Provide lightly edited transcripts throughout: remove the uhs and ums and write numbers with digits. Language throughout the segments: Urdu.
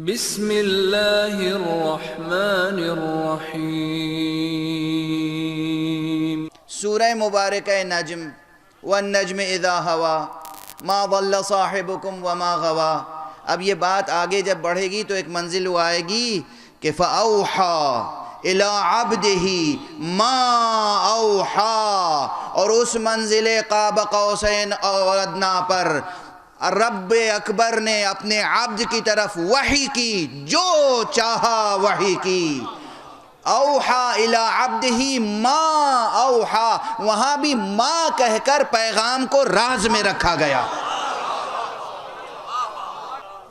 بسم اللہ الرحمن الرحیم۔ سورہ مبارکہ نجم، والنجم اذا ہوا ما ضل صاحبکم وما غوا۔ اب یہ بات آگے جب بڑھے گی تو ایک منزل وہ آئے گی کہ فَأَوْحَى إِلَىٰ عَبْدِهِ مَا أَوْحَى، اور اس منزل قاب قوسین او ادنیٰ پر رب اکبر نے اپنے عبد کی طرف وحی کی، جو چاہا وحی کی۔ اوحا الی عبدہ ما اوحا، وہاں بھی ما کہہ کر پیغام کو راز میں رکھا گیا۔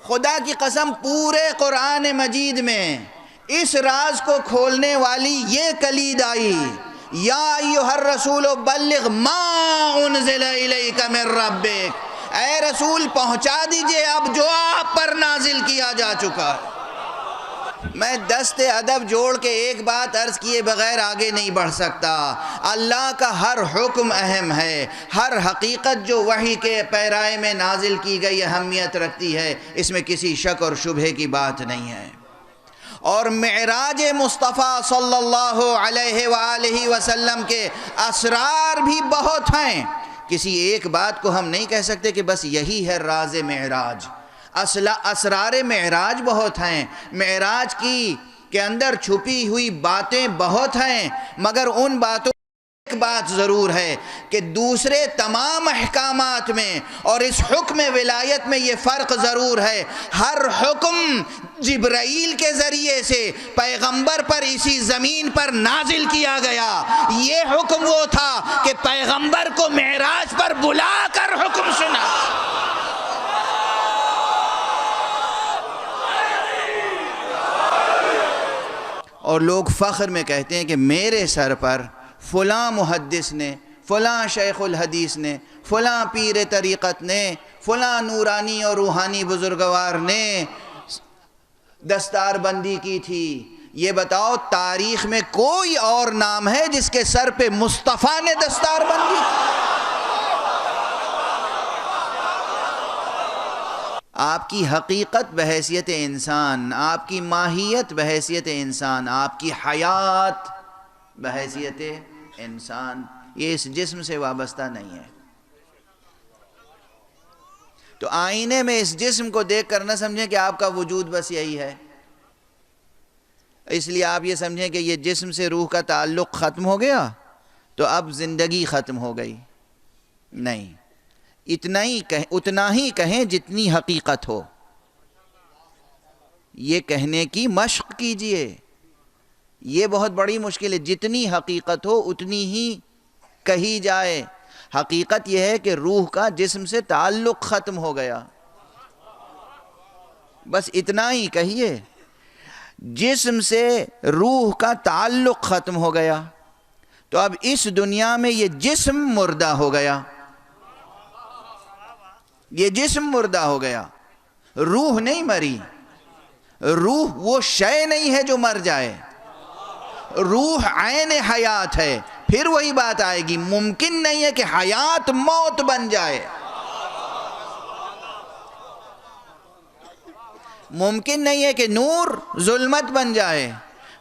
خدا کی قسم پورے قرآن مجید میں اس راز کو کھولنے والی یہ کلید آئی، یا ایھا الرسول بلغ ما انزل الیک من ربک، اے رسول پہنچا دیجئے اب جو آپ پر نازل کیا جا چکا ہے۔ میں دست ادب جوڑ کے ایک بات عرض کیے بغیر آگے نہیں بڑھ سکتا۔ اللہ کا ہر حکم اہم ہے، ہر حقیقت جو وحی کے پیرائے میں نازل کی گئی اہمیت رکھتی ہے، اس میں کسی شک اور شبہے کی بات نہیں ہے۔ اور معراج مصطفیٰ صلی اللہ علیہ وآلہ وسلم کے اسرار بھی بہت ہیں، کسی ایک بات کو ہم نہیں کہہ سکتے کہ بس یہی ہے راز معراج۔ اسرار معراج بہت ہیں، معراج کے اندر چھپی ہوئی باتیں بہت ہیں، مگر ان باتوں ایک بات ضرور ہے کہ دوسرے تمام احکامات میں اور اس حکم ولایت میں یہ فرق ضرور ہے، ہر حکم جبرائیل کے ذریعے سے پیغمبر پر اسی زمین پر نازل کیا گیا۔ یہ حکم وہ تھا کہ پیغمبر کو معراج پر بلا کر حکم سنا۔ اور لوگ فخر میں کہتے ہیں کہ میرے سر پر فلاں محدث نے، فلاں شیخ الحدیث نے، فلاں پیر طریقت نے، فلاں نورانی اور روحانی بزرگوار نے دستار بندی کی تھی۔ یہ بتاؤ تاریخ میں کوئی اور نام ہے جس کے سر پہ مصطفیٰ نے دستار بندی کی؟ آپ کی حقیقت بحیثیت انسان، آپ کی ماہیت بحیثیت انسان، آپ کی حیات بحیثیت انسان، یہ اس جسم سے وابستہ نہیں ہے۔ تو آئینے میں اس جسم کو دیکھ کر نہ سمجھیں کہ آپ کا وجود بس یہی ہے، اس لیے آپ یہ سمجھیں کہ یہ جسم سے روح کا تعلق ختم ہو گیا تو اب زندگی ختم ہو گئی۔ نہیں، اتنا ہی کہیں جتنی حقیقت ہو۔ یہ کہنے کی مشق کیجئے، یہ بہت بڑی مشکل ہے۔ جتنی حقیقت ہو اتنی ہی کہی جائے۔ حقیقت یہ ہے کہ روح کا جسم سے تعلق ختم ہو گیا، بس اتنا ہی کہیے، جسم سے روح کا تعلق ختم ہو گیا تو اب اس دنیا میں یہ جسم مردہ ہو گیا، یہ جسم مردہ ہو گیا، روح نہیں مری۔ روح وہ شے نہیں ہے جو مر جائے، روح عین حیات ہے۔ پھر وہی بات آئے گی، ممکن نہیں ہے کہ حیات موت بن جائے، ممکن نہیں ہے کہ نور ظلمت بن جائے،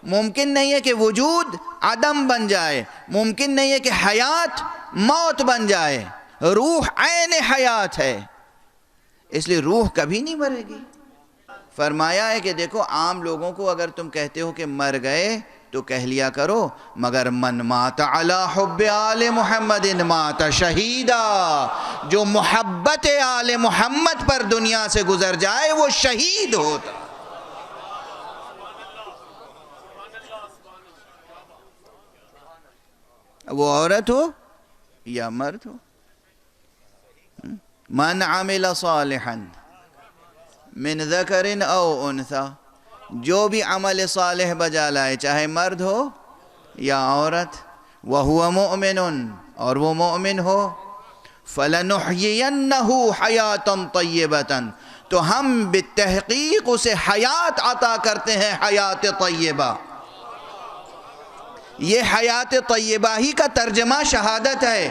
ممکن نہیں ہے کہ وجود عدم بن جائے، ممکن نہیں ہے کہ حیات موت بن جائے۔ روح عین حیات ہے، اس لیے روح کبھی نہیں مرے گی۔ فرمایا ہے کہ دیکھو عام لوگوں کو اگر تم کہتے ہو کہ مر گئے تو کہہ لیا کرو مگر من مات علی حب آل محمد مات شہیدا، جو محبت آل محمد پر دنیا سے گزر جائے وہ شہید ہوتا۔ وہ عورت ہو یا مرد ہو، من عمل صالحا من ذکر او انثی، جو بھی عمل صالح بجا لائے چاہے مرد ہو یا عورت، وَهُوَ مُؤْمِنٌ، اور وہ مومن ہو، فَلَنُحْيِيَنَّهُ حَيَاةً طَيِّبَةً، تو ہم بالتحقیق اسے حیات عطا کرتے ہیں، حیات طیبہ۔ یہ حیات طیبہ ہی کا ترجمہ شہادت ہے۔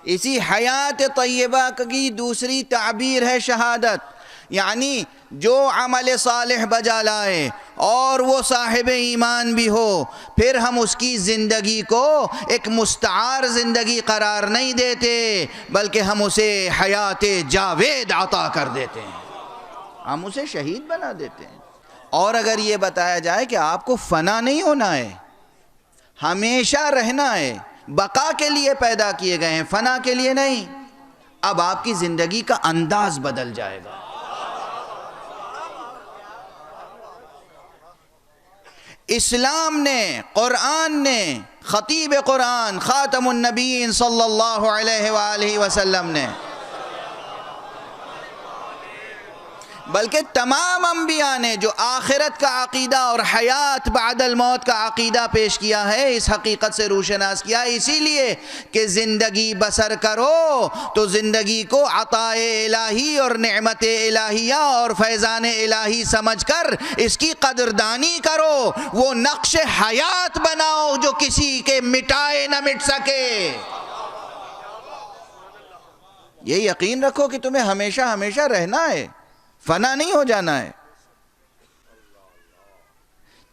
اسی حیات طیبہ کی دوسری تعبیر ہے شہادت، یعنی جو عمل صالح بجا لائے اور وہ صاحب ایمان بھی ہو، پھر ہم اس کی زندگی کو ایک مستعار زندگی قرار نہیں دیتے، بلکہ ہم اسے حیات جاوید عطا کر دیتے ہیں، ہم اسے شہید بنا دیتے ہیں۔ اور اگر یہ بتایا جائے کہ آپ کو فنا نہیں ہونا ہے، ہمیشہ رہنا ہے، بقا کے لیے پیدا کیے گئے ہیں، فنا کے لیے نہیں، اب آپ کی زندگی کا انداز بدل جائے گا۔ اسلام نے، قرآن نے، خطیب قرآن خاتم النبیین صلی اللہ علیہ وآلہ وسلم نے، بلکہ تمام انبیاء نے جو آخرت کا عقیدہ اور حیات بعد الموت کا عقیدہ پیش کیا ہے، اس حقیقت سے روشناس کیا، اسی لیے کہ زندگی بسر کرو تو زندگی کو عطاء الہی اور نعمت الہیہ اور فیضان الہی سمجھ کر اس کی قدردانی کرو، وہ نقش حیات بناؤ جو کسی کے مٹائے نہ مٹ سکے۔ یہ یقین رکھو کہ تمہیں ہمیشہ ہمیشہ رہنا ہے، فنا نہیں ہو جانا ہے۔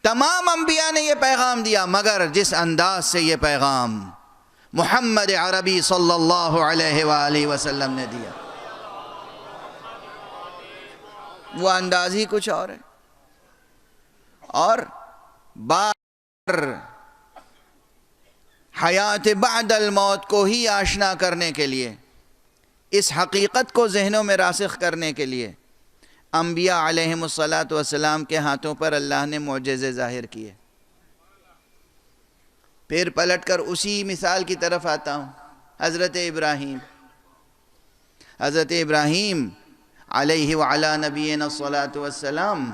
تمام انبیاء نے یہ پیغام دیا، مگر جس انداز سے یہ پیغام محمد عربی صلی اللہ علیہ وآلہ وسلم نے دیا، وہ انداز ہی کچھ اور ہے۔ اور بار حیات بعد الموت کو ہی آشنا کرنے کے لیے، اس حقیقت کو ذہنوں میں راسخ کرنے کے لیے انبیاء علیہم السلام کے ہاتھوں پر اللہ نے معجزے ظاہر کیے۔ پھر پلٹ کر اسی مثال کی طرف آتا ہوں، حضرت ابراہیم علیہ وعلی نبینا الصلاۃ والسلام،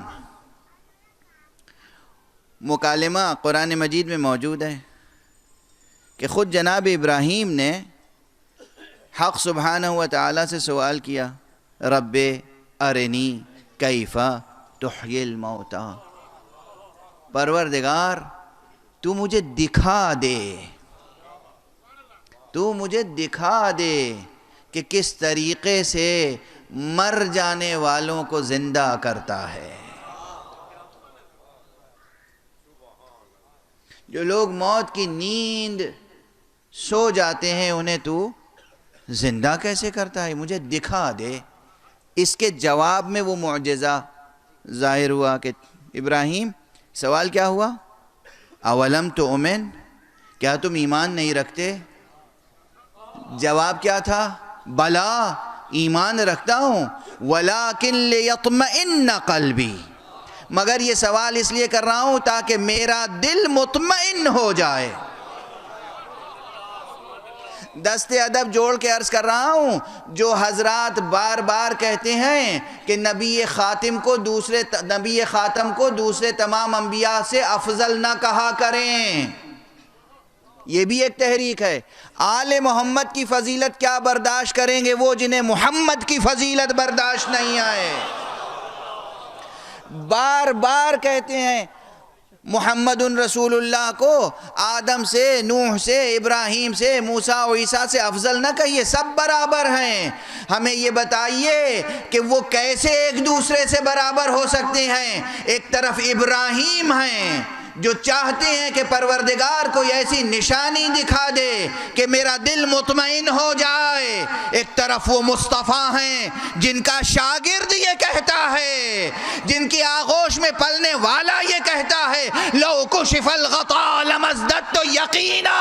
مکالمہ قرآن مجید میں موجود ہے کہ خود جناب ابراہیم نے حق سبحانہ و تعالیٰ سے سوال کیا، رب ارنی کیف تحیی الموتی، پروردگار تو مجھے دکھا دے کہ کس طریقے سے مر جانے والوں کو زندہ کرتا ہے۔ جو لوگ موت کی نیند سو جاتے ہیں انہیں تو زندہ کیسے کرتا ہے، مجھے دکھا دے۔ اس کے جواب میں وہ معجزہ ظاہر ہوا کہ ابراہیم، سوال کیا ہوا؟ اولم تؤمن، کیا تم ایمان نہیں رکھتے؟ جواب کیا تھا؟ بلا، ایمان رکھتا ہوں، ولیکن لیطمئن قلبی، مگر یہ سوال اس لیے کر رہا ہوں تاکہ میرا دل مطمئن ہو جائے۔ دست ادب جوڑ کے عرض کر رہا ہوں، جو حضرات بار بار کہتے ہیں کہ نبی خاتم کو دوسرے تمام انبیاء سے افضل نہ کہا کریں، یہ بھی ایک تحریک ہے۔ آل محمد کی فضیلت کیا برداشت کریں گے وہ جنہیں محمد کی فضیلت برداشت نہیں آئے؟ بار بار کہتے ہیں محمد رسول اللہ کو آدم سے، نوح سے، ابراہیم سے، موسیٰ و عیسیٰ سے افضل نہ کہیے، سب برابر ہیں۔ ہمیں یہ بتائیے کہ وہ کیسے ایک دوسرے سے برابر ہو سکتے ہیں؟ ایک طرف ابراہیم ہیں جو چاہتے ہیں کہ پروردگار کوئی ایسی نشانی دکھا دے کہ میرا دل مطمئن ہو جائے، ایک طرف وہ مصطفیٰ ہیں جن کا شاگرد یہ کہتا ہے، جن کی آغوش میں پلنے والا یہ کہتا ہے، لو کشف الغطاء لمزددت یقینا،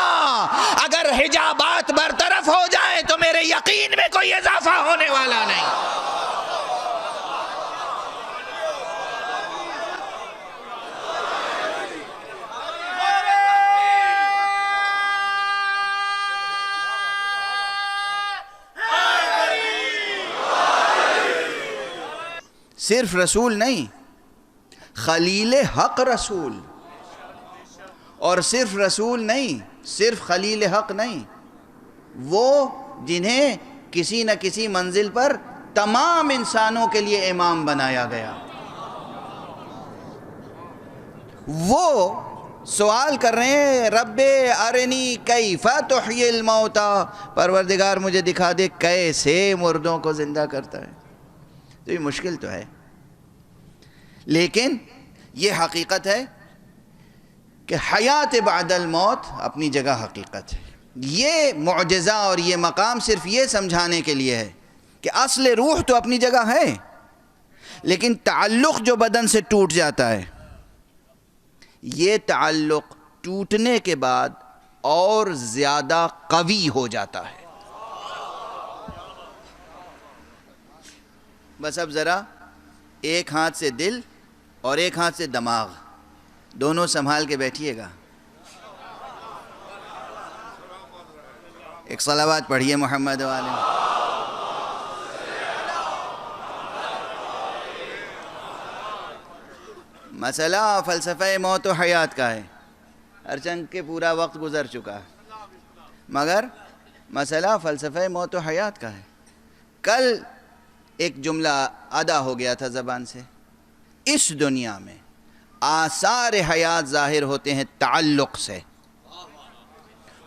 اگر حجابات برطرف ہو جائیں تو میرے یقین میں کوئی اضافہ ہونے والا نہیں۔ صرف رسول نہیں، خلیل حق رسول، اور صرف رسول نہیں، صرف خلیل حق نہیں، وہ جنہیں کسی نہ کسی منزل پر تمام انسانوں کے لیے امام بنایا گیا، وہ سوال کر رہے ہیں رب ارنی کیف تحیی الموتا، پروردگار مجھے دکھا دے کیسے مردوں کو زندہ کرتا ہے. تو یہ مشکل تو ہے، لیکن یہ حقیقت ہے کہ حیات بعد الموت اپنی جگہ حقیقت ہے. یہ معجزہ اور یہ مقام صرف یہ سمجھانے کے لیے ہے کہ اصل روح تو اپنی جگہ ہے، لیکن تعلق جو بدن سے ٹوٹ جاتا ہے، یہ تعلق ٹوٹنے کے بعد اور زیادہ قوی ہو جاتا ہے. بس اب ذرا ایک ہاتھ سے دل اور ایک ہاتھ سے دماغ دونوں سنبھال کے بیٹھیے گا. ایک صلوات پڑھیے محمد والے. مسئلہ فلسفہ موت و حیات کا ہے، ہرچند کہ پورا وقت گزر چکا ہے، مگر مسئلہ فلسفہ موت و حیات کا ہے. کل ایک جملہ ادا ہو گیا تھا زبان سے، اس دنیا میں آثار حیات ظاہر ہوتے ہیں تعلق سے.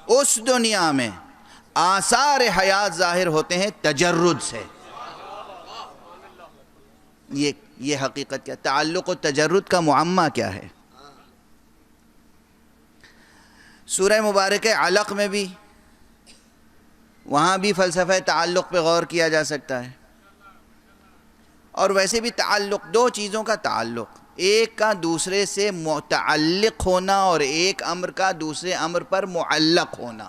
اس دنیا میں آثار حیات ظاہر ہوتے ہیں تجرد سے. یہ حقیقت کیا؟ تعلق و تجرد کا معمہ کیا ہے؟ سورہ مبارک علق میں بھی، وہاں بھی فلسفہ تعلق پہ غور کیا جا سکتا ہے. اور ویسے بھی تعلق، دو چیزوں کا تعلق، ایک کا دوسرے سے متعلق ہونا اور ایک امر کا دوسرے امر پر معلق ہونا.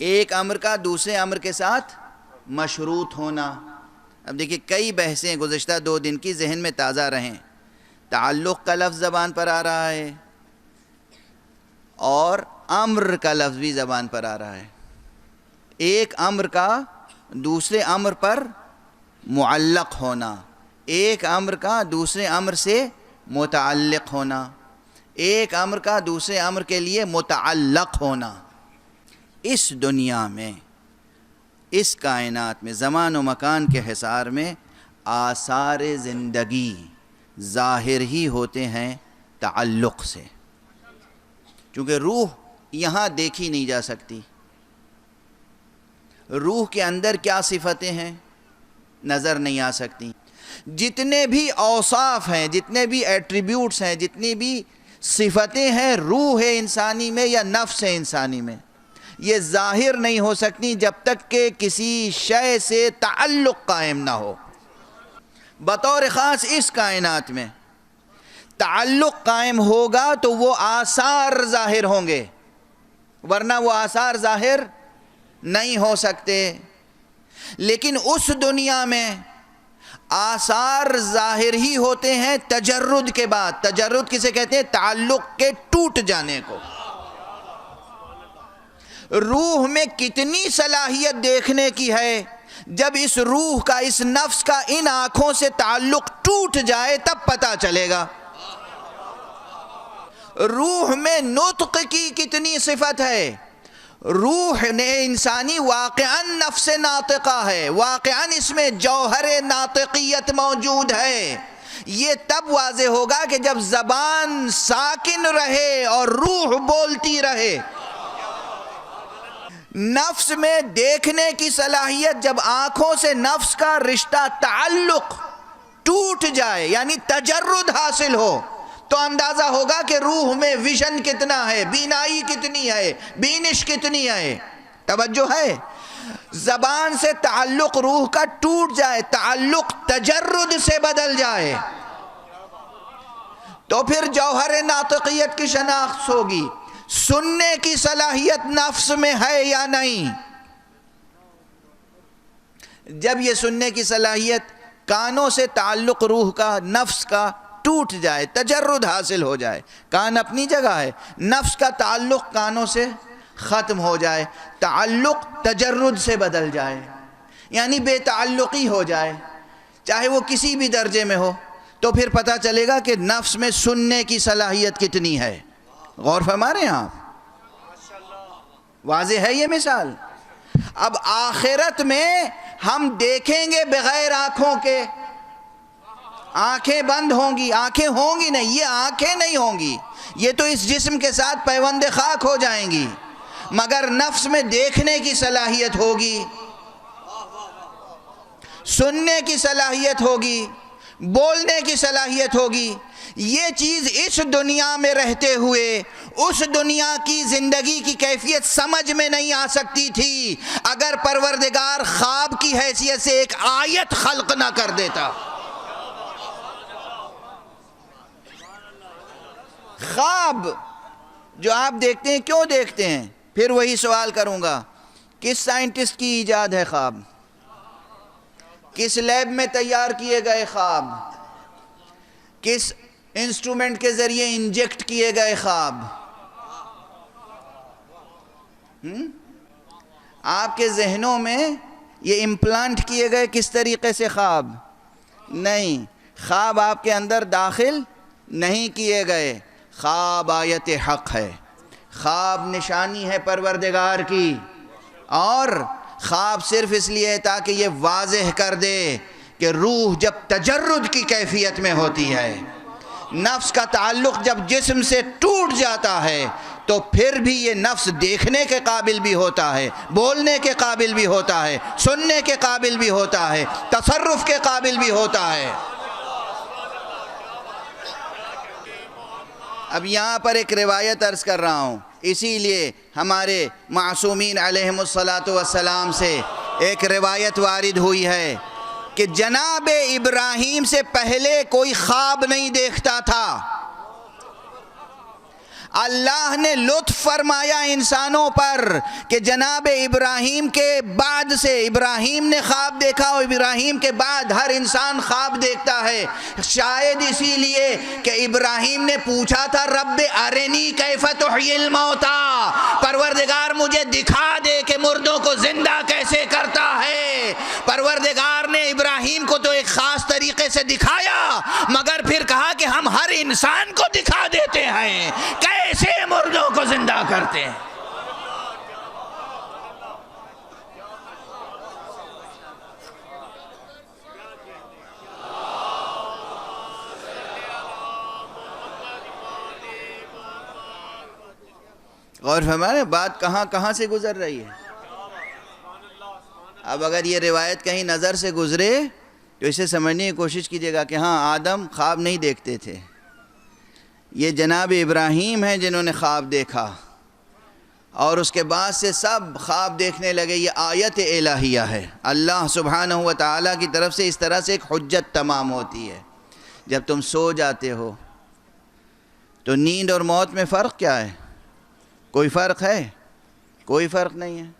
ایک امر کا دوسرے امر کے ساتھ مشروط ہونا. اب دیکھیے کئی بحثیں گزشتہ 2 دن کی ذہن میں تازہ رہیں. تعلق کا لفظ زبان پر آ رہا ہے اور امر کا لفظ بھی زبان پر آ رہا ہے. ایک امر کا دوسرے امر پر معلق ہونا، ایک امر کا دوسرے امر سے متعلق ہونا، ایک امر کا دوسرے امر کے لیے متعلق ہونا. اس دنیا میں، اس کائنات میں، زمان و مکان کے حصار میں آثار زندگی ظاہر ہی ہوتے ہیں تعلق سے. چونکہ روح یہاں دیکھی نہیں جا سکتی. روح کے اندر کیا صفتیں ہیں نظر نہیں آ سکتی. جتنے بھی اوصاف ہیں، جتنے بھی ایٹریبیوٹس ہیں، جتنی بھی صفتیں ہیں روح انسانی میں یا نفس انسانی میں، یہ ظاہر نہیں ہو سکتی جب تک کہ کسی شے سے تعلق قائم نہ ہو. بطور خاص اس کائنات میں تعلق قائم ہوگا تو وہ آثار ظاہر ہوں گے، ورنہ وہ آثار ظاہر نہیں ہو سکتے. لیکن اس دنیا میں آثار ظاہر ہی ہوتے ہیں تجرد کے بعد. تجرد کسے کہتے ہیں؟ تعلق کے ٹوٹ جانے کو. روح میں کتنی صلاحیت دیکھنے کی ہے، جب اس روح کا، اس نفس کا ان آنکھوں سے تعلق ٹوٹ جائے تب پتہ چلے گا. روح میں نطق کی کتنی صفت ہے. روح نے انسانی واقعاً نفس ناطقہ ہے، واقعاً اس میں جوہر ناطقیت موجود ہے. یہ تب واضح ہوگا کہ جب زبان ساکن رہے اور روح بولتی رہے. نفس میں دیکھنے کی صلاحیت، جب آنکھوں سے نفس کا رشتہ تعلق ٹوٹ جائے یعنی تجرد حاصل ہو، تو اندازہ ہوگا کہ روح میں ویژن کتنا ہے، بینائی کتنی ہے، بینش کتنی ہے. توجہ ہے؟ زبان سے تعلق روح کا ٹوٹ جائے، تعلق تجرد سے بدل جائے، تو پھر جوہر ناطقیت کی شناخت ہوگی. سننے کی صلاحیت نفس میں ہے یا نہیں؟ جب یہ سننے کی صلاحیت، کانوں سے تعلق روح کا، نفس کا ٹوٹ جائے، تجرد حاصل ہو جائے، کان اپنی جگہ ہے، نفس کا تعلق کانوں سے ختم ہو جائے، تعلق تجرد سے بدل جائے، یعنی بے تعلقی ہو جائے، چاہے وہ کسی بھی درجے میں ہو، تو پھر پتہ چلے گا کہ نفس میں سننے کی صلاحیت کتنی ہے. غور فرما رہے ہیں آپ؟ واضح ہے یہ مثال. اب آخرت میں ہم دیکھیں گے بغیر آنکھوں کے، آنکھیں بند ہوں گی، آنکھیں ہوں گی نہیں، یہ آنکھیں نہیں ہوں گی، یہ تو اس جسم کے ساتھ پیوند خاک ہو جائیں گی، مگر نفس میں دیکھنے کی صلاحیت ہوگی، سننے کی صلاحیت ہوگی، بولنے کی صلاحیت ہوگی۔ یہ چیز اس دنیا میں رہتے ہوئے اس دنیا کی زندگی کی کیفیت سمجھ میں نہیں آ سکتی تھی اگر پروردگار خواب کی حیثیت سے ایک آیت خلق نہ کر دیتا۔ خواب جو آپ دیکھتے ہیں، کیوں دیکھتے ہیں؟ پھر وہی سوال کروں گا، کس سائنٹسٹ کی ایجاد ہے خواب؟ کس لیب میں تیار کیے گئے خواب؟ کس انسٹرومنٹ کے ذریعے انجیکٹ کیے گئے خواب؟ آپ کے ذہنوں میں یہ امپلانٹ کیے گئے کس طریقے سے خواب؟ نہیں، خواب آپ کے اندر داخل نہیں کیے گئے۔ خواب آیت حق ہے، خواب نشانی ہے پروردگار کی، اور خواب صرف اس لیے ہے تاکہ یہ واضح کر دے کہ روح جب تجرد کی کیفیت میں ہوتی ہے، نفس کا تعلق جب جسم سے ٹوٹ جاتا ہے، تو پھر بھی یہ نفس دیکھنے کے قابل بھی ہوتا ہے، بولنے کے قابل بھی ہوتا ہے، سننے کے قابل بھی ہوتا ہے، تصرف کے قابل بھی ہوتا ہے۔ اب یہاں پر ایک روایت عرض کر رہا ہوں، اسی لیے ہمارے معصومین علیہم الصلاۃ والسلام سے ایک روایت وارد ہوئی ہے کہ جناب ابراہیم سے پہلے کوئی خواب نہیں دیکھتا تھا۔ اللہ نے لطف فرمایا انسانوں پر کہ جناب ابراہیم کے بعد سے ابراہیم نے خواب دیکھا، اور ابراہیم کے بعد ہر انسان خواب دیکھتا ہے، شاید اسی لیے کہ ابراہیم نے پوچھا تھا رب ارنی کیف تحیی الموتا، پروردگار مجھے دکھا دے کہ مردوں کو زندہ کیسے کرتا ہے۔ پروردگار نے ابراہیم کو تو ایک خاص طریقے سے دکھایا، مگر پھر کہا کہ ہم ہر انسان کو دکھا دیتے ہیں کیسے مردوں کو زندہ کرتے ہیں۔ اور ہمارے بات کہاں سے گزر رہی ہے۔ اب اگر یہ روایت کہیں نظر سے گزرے تو اسے سمجھنے کی کوشش کیجیے گا کہ ہاں آدم خواب نہیں دیکھتے تھے، یہ جناب ابراہیم ہیں جنہوں نے خواب دیکھا، اور اس کے بعد سے سب خواب دیکھنے لگے۔ یہ آیت الہیہ ہے، اللہ سبحانہ و تعالیٰ کی طرف سے اس طرح سے ایک حجت تمام ہوتی ہے۔ جب تم سو جاتے ہو تو نیند اور موت میں فرق کیا ہے؟ کوئی فرق ہے؟ کوئی فرق نہیں ہے،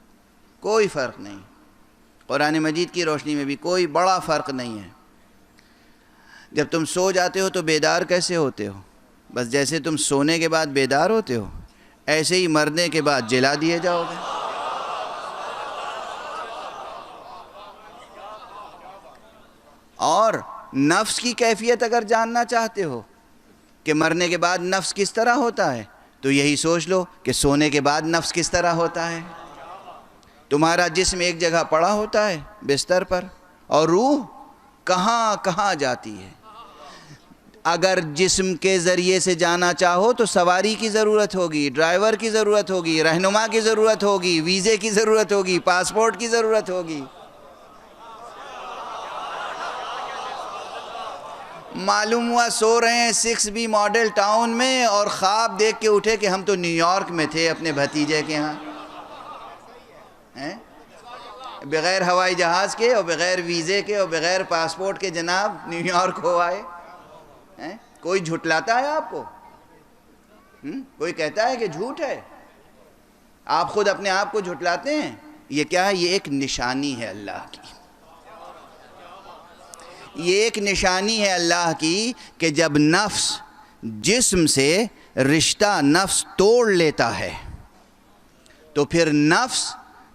کوئی فرق نہیں۔ قرآن مجید کی روشنی میں بھی کوئی بڑا فرق نہیں ہے۔ جب تم سو جاتے ہو تو بیدار کیسے ہوتے ہو؟ بس جیسے تم سونے کے بعد بیدار ہوتے ہو، ایسے ہی مرنے کے بعد جلا دیے جاؤ گے۔ اور نفس کی کیفیت اگر جاننا چاہتے ہو کہ مرنے کے بعد نفس کس طرح ہوتا ہے، تو یہی سوچ لو کہ سونے کے بعد نفس کس طرح ہوتا ہے۔ تمہارا جسم ایک جگہ پڑا ہوتا ہے بستر پر، اور روح کہاں جاتی ہے۔ اگر جسم کے ذریعے سے جانا چاہو تو سواری کی ضرورت ہوگی، ڈرائیور کی ضرورت ہوگی، رہنما کی ضرورت ہوگی، ویزے کی ضرورت ہوگی، پاسپورٹ کی ضرورت ہوگی۔ معلوم ہوا سو رہے ہیں 6B ماڈل ٹاؤن میں، اور خواب دیکھ کے اٹھے کہ ہم تو نیو یارک میں تھے اپنے بھتیجے کے ہاں، بغیر ہوائی جہاز کے اور بغیر ویزے کے اور بغیر پاسپورٹ کے جناب نیو یارک ہو آئے۔ کوئی جھٹلاتا ہے آپ کو؟ کوئی کہتا ہے کہ جھوٹ ہے؟ آپ خود اپنے آپ کو جھٹلاتے ہیں۔ یہ کیا ہے؟ یہ ایک نشانی ہے اللہ کی، یہ ایک نشانی ہے اللہ کی کہ جب نفس جسم سے رشتہ نفس توڑ لیتا ہے تو پھر نفس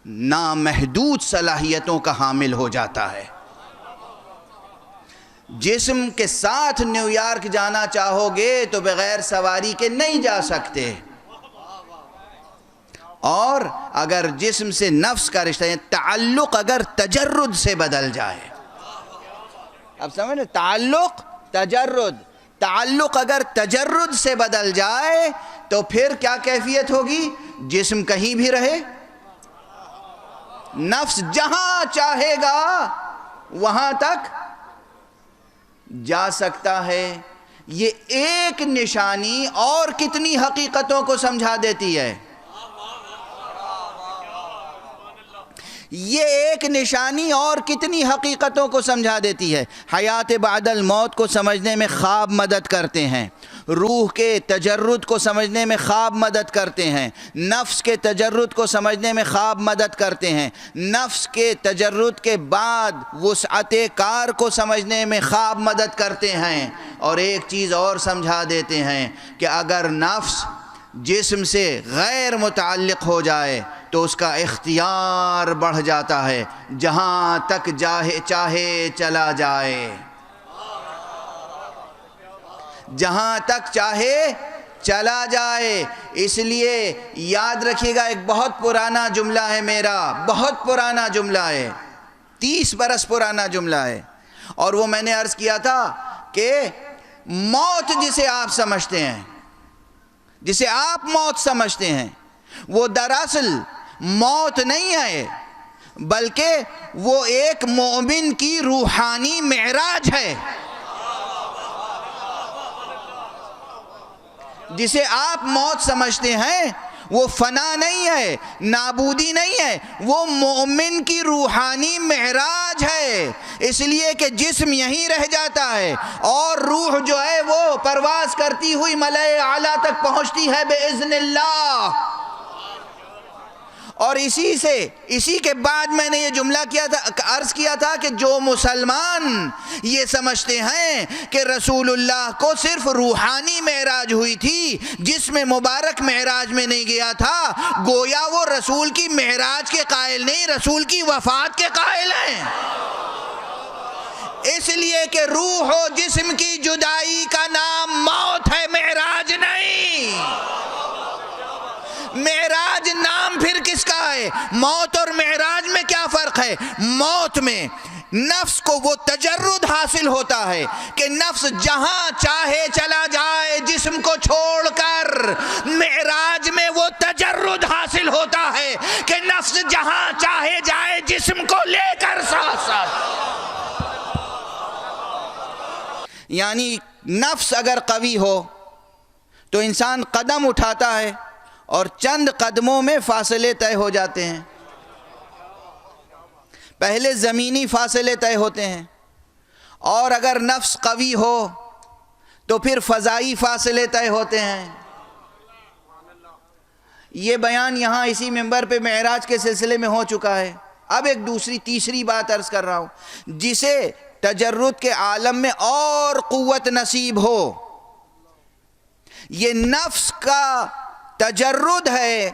نامحدود صلاحیتوں کا حامل ہو جاتا ہے۔ جسم کے ساتھ نیو یارک جانا چاہو گے تو بغیر سواری کے نہیں جا سکتے، اور اگر جسم سے نفس کا رشتہ تعلق اگر تجرد سے بدل جائے، اب سمجھ لیں، تعلق تجرد، تعلق اگر تجرد سے بدل جائے تو پھر کیا کیفیت ہوگی؟ جسم کہیں بھی رہے، نفس جہاں چاہے گا وہاں تک جا سکتا ہے۔ یہ ایک نشانی اور کتنی حقیقتوں کو سمجھا دیتی ہے۔ یہ ایک نشانی اور کتنی حقیقتوں کو سمجھا دیتی ہے۔ حیات بعد الموت کو سمجھنے میں خواب مدد کرتے ہیں، روح کے تجرد کو سمجھنے میں خواب مدد کرتے ہیں، نفس کے تجرد کو سمجھنے میں خواب مدد کرتے ہیں، نفس کے تجرد کے بعد وسعت کار کو سمجھنے میں خواب مدد کرتے ہیں۔ اور ایک چیز اور سمجھا دیتے ہیں کہ اگر نفس جسم سے غیر متعلق ہو جائے تو اس کا اختیار بڑھ جاتا ہے، جہاں تک چاہے چلا جائے، جہاں تک چاہے چلا جائے۔ اس لیے یاد رکھیے گا، ایک بہت پرانا جملہ ہے میرا، بہت پرانا جملہ ہے، 30 برس پرانا جملہ ہے، اور وہ میں نے عرض کیا تھا کہ موت جسے آپ سمجھتے ہیں، جسے آپ موت سمجھتے ہیں، وہ دراصل موت نہیں ہے، بلکہ وہ ایک مومن کی روحانی معراج ہے۔ جسے آپ موت سمجھتے ہیں وہ فنا نہیں ہے، نابودی نہیں ہے، وہ مومن کی روحانی معراج ہے۔ اس لیے کہ جسم یہیں رہ جاتا ہے اور روح جو ہے وہ پرواز کرتی ہوئی ملائے اعلیٰ تک پہنچتی ہے بإذن اللہ۔ اور اسی کے بعد میں نے یہ جملہ عرض کیا تھا کہ جو مسلمان یہ سمجھتے ہیں کہ رسول اللہ کو صرف روحانی معراج ہوئی تھی، جسم مبارک معراج میں نہیں گیا تھا، گویا وہ رسول کی معراج کے قائل نہیں، رسول کی وفات کے قائل ہیں۔ اس لیے کہ روح و جسم کی جدائی کا نام موت ہے، معراج نہیں۔ معراج نام پھر کس کا ہے؟ موت اور معراج میں کیا فرق ہے؟ موت میں نفس کو وہ تجرد حاصل ہوتا ہے کہ نفس جہاں چاہے چلا جائے جسم کو چھوڑ کر، معراج میں وہ تجرد حاصل ہوتا ہے کہ نفس جہاں چاہے جائے جسم کو لے کر ساتھ ساتھ۔ یعنی نفس اگر قوی ہو تو انسان قدم اٹھاتا ہے اور چند قدموں میں فاصلے طے ہو جاتے ہیں۔ پہلے زمینی فاصلے طے ہوتے ہیں، اور اگر نفس قوی ہو تو پھر فضائی فاصلے طے ہوتے ہیں۔ یہ بیان یہاں اسی منبر پہ معراج کے سلسلے میں ہو چکا ہے۔ اب ایک تیسری بات عرض کر رہا ہوں، جسے تجرد کے عالم میں اور قوت نصیب ہو، یہ نفس کا تجرد ہے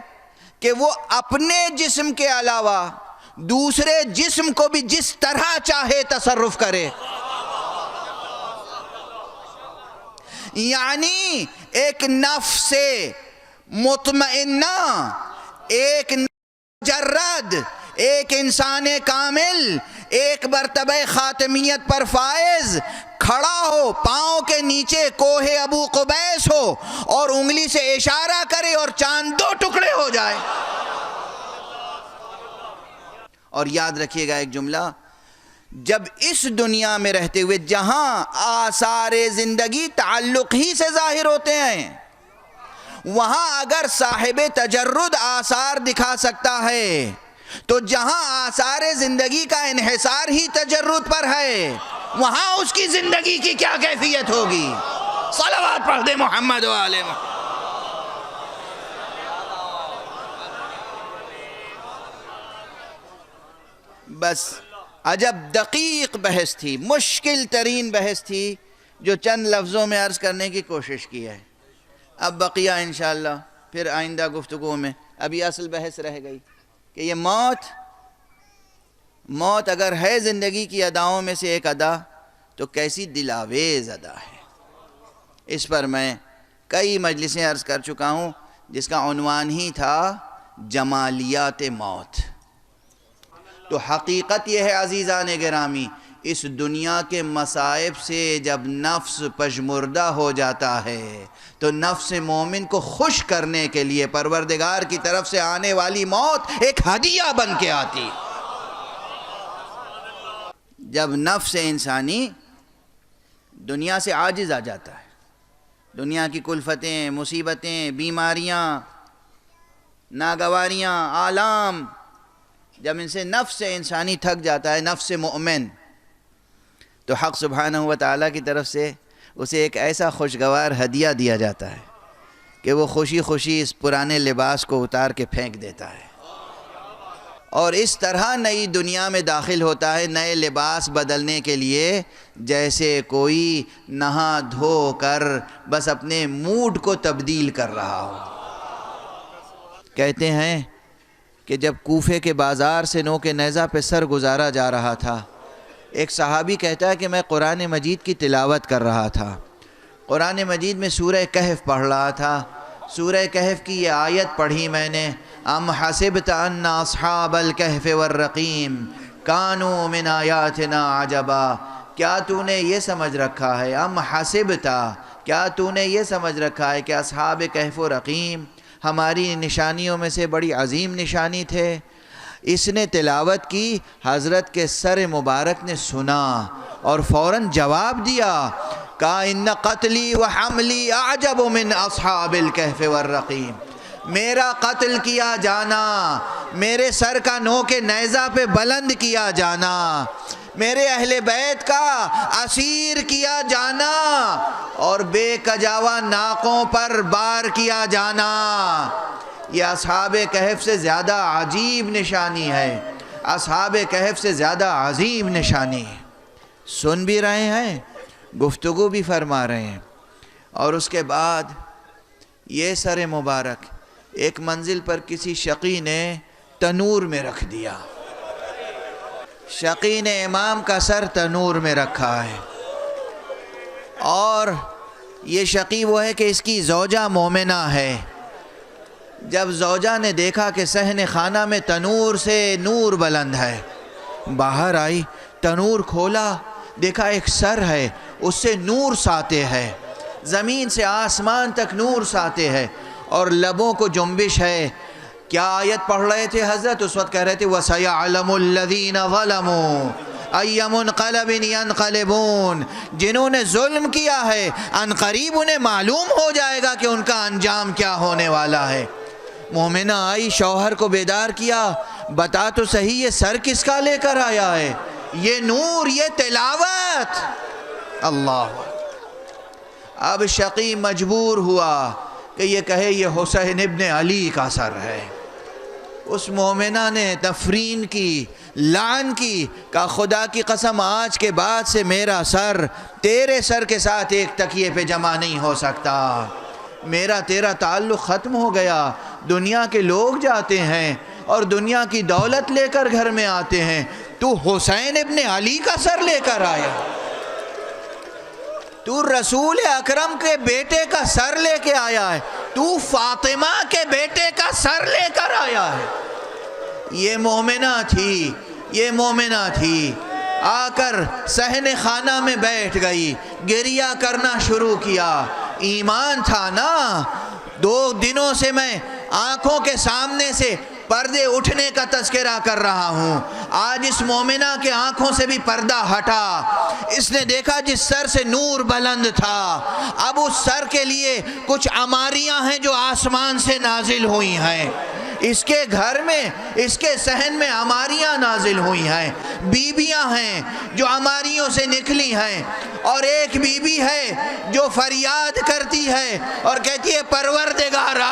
کہ وہ اپنے جسم کے علاوہ دوسرے جسم کو بھی جس طرح چاہے تصرف کرے۔ یعنی ایک نفس مطمئنہ، ایک مجرد، ایک انسان کامل، ایک مرتبہ خاتمیت پر فائز کھڑا ہو، پاؤں کے نیچے کوہ ابو قبیس ہو اور انگلی سے اشارہ کرے اور چاند 2 ٹکڑے ہو جائے۔ اور یاد رکھیے گا ایک جملہ، جب اس دنیا میں رہتے ہوئے جہاں آثار زندگی تعلق ہی سے ظاہر ہوتے ہیں، وہاں اگر صاحب تجرد آثار دکھا سکتا ہے تو جہاں آثار زندگی کا انحصار ہی تجرد پر ہے، وہاں اس کی زندگی کی کیا کیفیت ہوگی؟ صلوات پڑھ دے محمد و آل محمد۔ بس عجب دقیق بحث تھی، مشکل ترین بحث تھی جو چند لفظوں میں عرض کرنے کی کوشش کی ہے۔ اب بقیہ انشاءاللہ پھر آئندہ گفتگو میں، ابھی اصل بحث رہ گئی کہ یہ موت اگر ہے زندگی کی اداؤں میں سے ایک ادا تو کیسی دلاویز ادا ہے۔ اس پر میں کئی مجلسیں عرض کر چکا ہوں، جس کا عنوان ہی تھا جمالیات موت۔ تو حقیقت یہ ہے عزیزان گرامی، اس دنیا کے مصائب سے جب نفس پشمردہ ہو جاتا ہے تو نفس مومن کو خوش کرنے کے لیے پروردگار کی طرف سے آنے والی موت ایک ہدیہ بن کے آتی. جب نفس انسانی دنیا سے عاجز آ جاتا ہے، دنیا کی کلفتیں، مصیبتیں، بیماریاں، ناگواریاں، آلام، جب ان سے نفس انسانی تھک جاتا ہے، نفس مومن، تو حق سبحانہ و تعالیٰ کی طرف سے اسے ایک ایسا خوشگوار ہدیہ دیا جاتا ہے کہ وہ خوشی خوشی اس پرانے لباس کو اتار کے پھینک دیتا ہے اور اس طرح نئی دنیا میں داخل ہوتا ہے نئے لباس بدلنے کے لیے، جیسے کوئی نہا دھو کر بس اپنے موڈ کو تبدیل کر رہا ہو. کہتے ہیں کہ جب کوفے کے بازار سے نو کے نیزہ پہ سر گزارا جا رہا تھا، ایک صحابی کہتا ہے کہ میں قرآن مجید کی تلاوت کر رہا تھا، قرآن مجید میں سورہ کہف پڑھ رہا تھا. سورہ کہف کی یہ آیت پڑھی میں نے، ام حسبت ان اصحاب الکہف والرقیم کانوا من آیاتنا عجبا. کیا تو نے یہ سمجھ رکھا ہے، ام حسبتا، کیا تو نے یہ سمجھ رکھا ہے کہ اصحاب کہف و رقیم ہماری نشانیوں میں سے بڑی عظیم نشانی تھے. اس نے تلاوت کی، حضرت کے سر مبارک نے سنا اور فوراً جواب دیا، کہا ان قتلی و حملی اعجب من اصحاب الکہف والرقیم. میرا قتل کیا جانا، میرے سر کا نوک نیزہ پہ بلند کیا جانا، میرے اہل بیت کا اسیر کیا جانا اور بے کجاوا ناقوں پر بار کیا جانا، یہ اصحاب کہف سے زیادہ عجیب نشانی ہے، اصحاب کہف سے زیادہ عظیم نشانی ہے. سن بھی رہے ہیں، گفتگو بھی فرما رہے ہیں، اور اس کے بعد یہ سر مبارک ایک منزل پر کسی شقی نے تنور میں رکھ دیا. شقی نے امام کا سر تنور میں رکھا ہے، اور یہ شقی وہ ہے کہ اس کی زوجہ مومنہ ہے. جب زوجہ نے دیکھا کہ صحن خانہ میں تنور سے نور بلند ہے، باہر آئی، تنور کھولا، دیکھا ایک سر ہے، اس سے نور ساطع ہے، زمین سے آسمان تک نور ساطع ہے، اور لبوں کو جنبش ہے. کیا آیت پڑھ رہے تھے حضرت؟ اس وقت کہہ رہے تھے وَسَيَعْلَمُ الَّذِينَ ظَلَمُوا أَيَّ مُنْقَلَبٍ يَنْقَلِبُونَ. جنہوں نے ظلم کیا ہے ان قریب انہیں معلوم ہو جائے گا کہ ان کا انجام کیا ہونے والا ہے. مومنہ آئی، شوہر کو بیدار کیا، بتا تو صحیح یہ سر کس کا لے کر آیا ہے؟ یہ نور، یہ تلاوت. اللہ. اب شقی مجبور ہوا کہ یہ کہے یہ حسین ابن علی کا سر ہے. اس مومنہ نے تفرین کی، لعن کی، کہا خدا کی قسم آج کے بعد سے میرا سر تیرے سر کے ساتھ ایک تکیے پہ جمع نہیں ہو سکتا، میرا تیرا تعلق ختم ہو گیا. دنیا کے لوگ جاتے ہیں اور دنیا کی دولت لے کر گھر میں آتے ہیں، تو حسین ابن علی کا سر لے کر آیا، تو رسول اکرم کے بیٹے کا سر لے کے آیا ہے، تو فاطمہ کے بیٹے کا سر لے کر آیا ہے. یہ مومنہ تھی، یہ مومنہ تھی، آ کر صحن خانہ میں بیٹھ گئی، گریہ کرنا شروع کیا. ایمان تھا نا، 2 دنوں سے میں آنکھوں کے سامنے سے پردے اٹھنے کا تذکرہ کر رہا ہوں. آج اس مومنہ کے آنکھوں سے بھی پردہ ہٹا. اس نے دیکھا جس سر سے نور بلند تھا، اب اس سر کے لیے کچھ عماریاں ہیں جو آسمان سے نازل ہوئی ہیں. اس کے گھر میں، اس کے صحن میں عماریاں نازل ہوئی ہیں، بیویاں ہیں جو عماریوں سے نکلی ہیں، اور ایک بیوی ہے جو فریاد کرتی ہے اور کہتی ہے پروردگارا